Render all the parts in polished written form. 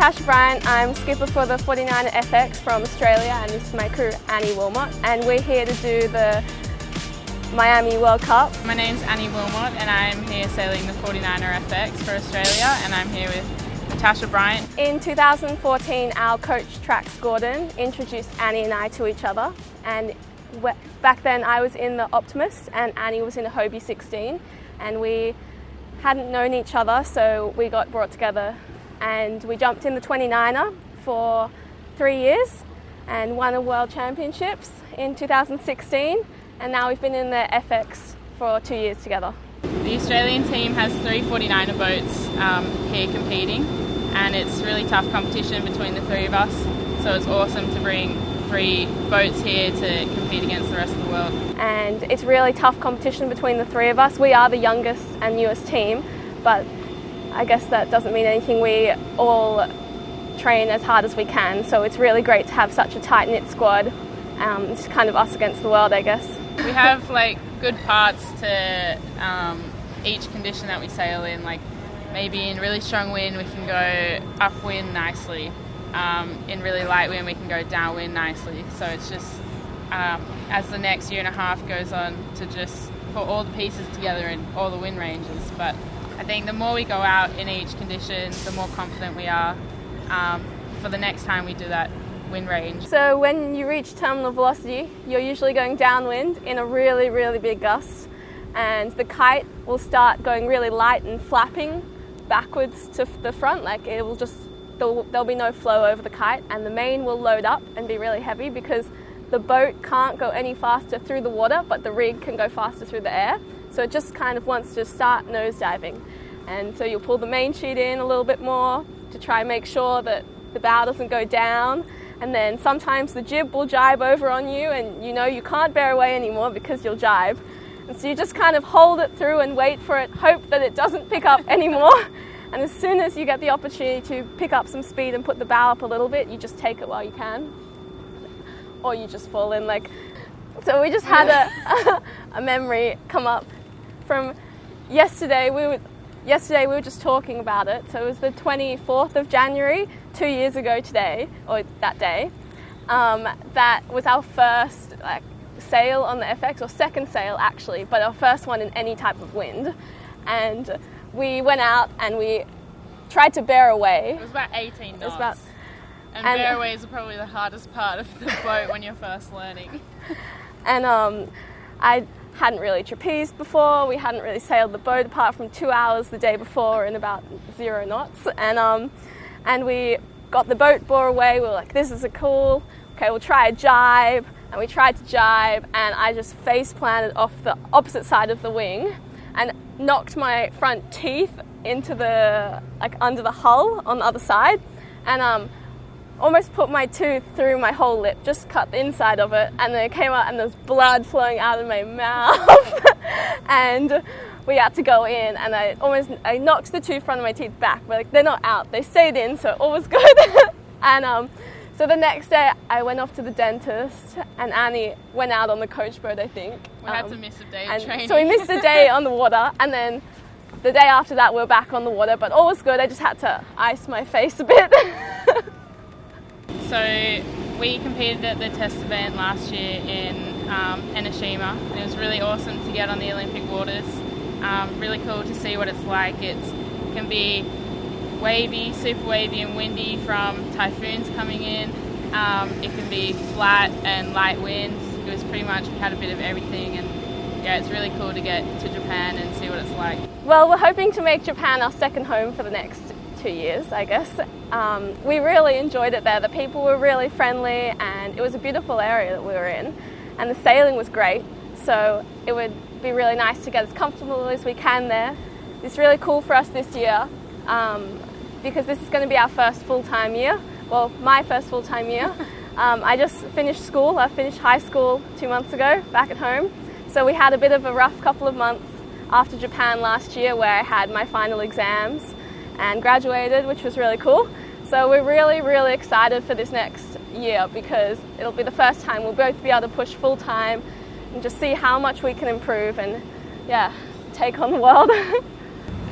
Natasha Bryant. I'm skipper for the 49er FX from Australia, and this is my crew, Annie Wilmot, and we're here to do the Miami World Cup. My name's Annie Wilmot and I'm here sailing the 49er FX for Australia, and I'm here with Natasha Bryant. In 2014, our coach Trax Gordon introduced Annie and I to each other, and back then I was in the Optimist and Annie was in a Hobie 16, and we hadn't known each other, so we got brought together and we jumped in the 29er for 3 years and won a World Championships in 2016, and now we've been in the FX for 2 years together. The Australian team has 3 49er boats here competing, and it's really tough competition between the 3 of us, so it's awesome to bring 3 boats here to compete against the rest of the world. And it's really tough competition between the 3 of us. We are the youngest and newest team, but I guess that doesn't mean anything. We all train as hard as we can, so it's really great to have such a tight-knit squad. It's kind of us against the world, I guess. We have good parts to each condition that we sail in. Maybe in really strong wind we can go upwind nicely. In really light wind we can go downwind nicely. So it's just as the next year and a half goes on to just put all the pieces together in all the wind ranges. But I think the more we go out in each condition, the more confident we are for the next time we do that wind range. So when you reach terminal velocity, you're usually going downwind in a really, really big gust, and the kite will start going really light and flapping backwards to the front. It will just, there'll be no flow over the kite, and the main will load up and be really heavy because the boat can't go any faster through the water, but the rig can go faster through the air. So it just kind of wants to start nosediving. And so you'll pull the main sheet in a little bit more to try and make sure that the bow doesn't go down. And then sometimes the jib will jibe over on you, and you can't bear away anymore because you'll jibe. And so you just kind of hold it through and wait for it, hope that it doesn't pick up anymore. And as soon as you get the opportunity to pick up some speed and put the bow up a little bit, you just take it while you can. Or you just fall in. So we just had a memory come up from yesterday. We were just talking about it. So it was the 24th of January, 2 years ago today, or that day. That was our first sail on the FX, or second sail actually, but our first one in any type of wind. And we went out and we tried to bear away. It was about 18 knots. And bear away is probably the hardest part of the boat when you're first learning. And I hadn't really trapezed before. We hadn't really sailed the boat apart from 2 hours the day before in about 0 knots. And we got the boat bore away. We were like, this is cool. Okay, we'll try a jibe. And we tried to jibe, and I just face planted off the opposite side of the wing and knocked my front teeth into the under the hull on the other side, and almost put my tooth through my whole lip, just cut the inside of it, and then it came out and there was blood flowing out of my mouth. And we had to go in, and I knocked the two front of my teeth back, but they're not out, they stayed in, so all was good. And so the next day I went off to the dentist, and Annie went out on the coach boat, I think. We had to miss a day of training. So we missed a day on the water, and then the day after that we were back on the water, but all was good. I just had to ice my face a bit. So we competed at the test event last year in Enoshima. It was really awesome to get on the Olympic waters. Really cool to see what it's like. It can be wavy, super wavy and windy from typhoons coming in. It can be flat and light wind. It was pretty much, we had a bit of everything, and yeah, it's really cool to get to Japan and see what it's like. Well, we're hoping to make Japan our second home for the next 2 years, I guess. We really enjoyed it there. The people were really friendly, and it was a beautiful area that we were in, and the sailing was great, so it would be really nice to get as comfortable as we can there. It's really cool for us this year because this is going to be our first full-time year. Well, my first full-time year. I just finished school. I finished high school 2 months ago back at home, so we had a bit of a rough couple of months after Japan last year, where I had my final exams and graduated, which was really cool. So we're really, really excited for this next year because it'll be the first time we'll both be able to push full time and just see how much we can improve and take on the world.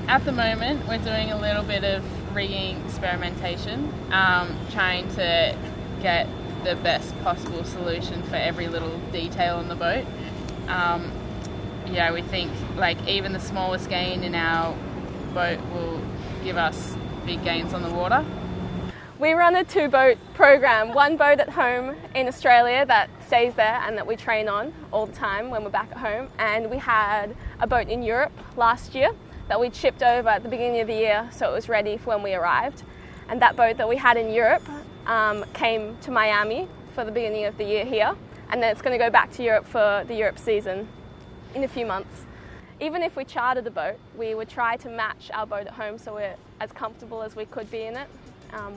At the moment, we're doing a little bit of rigging experimentation, trying to get the best possible solution for every little detail on the boat. We think like even the smallest gain in our boat will give us big gains on the water. We run a 2-boat program, 1 boat at home in Australia that stays there and that we train on all the time when we're back at home. And we had a boat in Europe last year that we'd shipped over at the beginning of the year so it was ready for when we arrived. And that boat that we had in Europe came to Miami for the beginning of the year here, and then it's going to go back to Europe for the Europe season in a few months. Even if we chartered a boat, we would try to match our boat at home so we're as comfortable as we could be in it.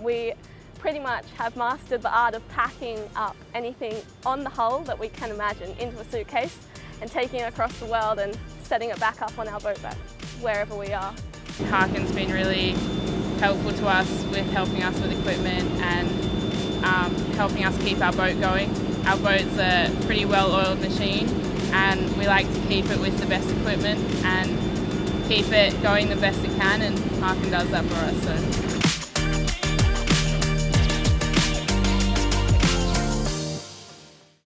We pretty much have mastered the art of packing up anything on the hull that we can imagine into a suitcase and taking it across the world and setting it back up on our boat back wherever we are. Harken's been really helpful to us with helping us with equipment and helping us keep our boat going. Our boat's a pretty well-oiled machine and we like to keep it with the best equipment and keep it going the best it can, and Harken does that for us. So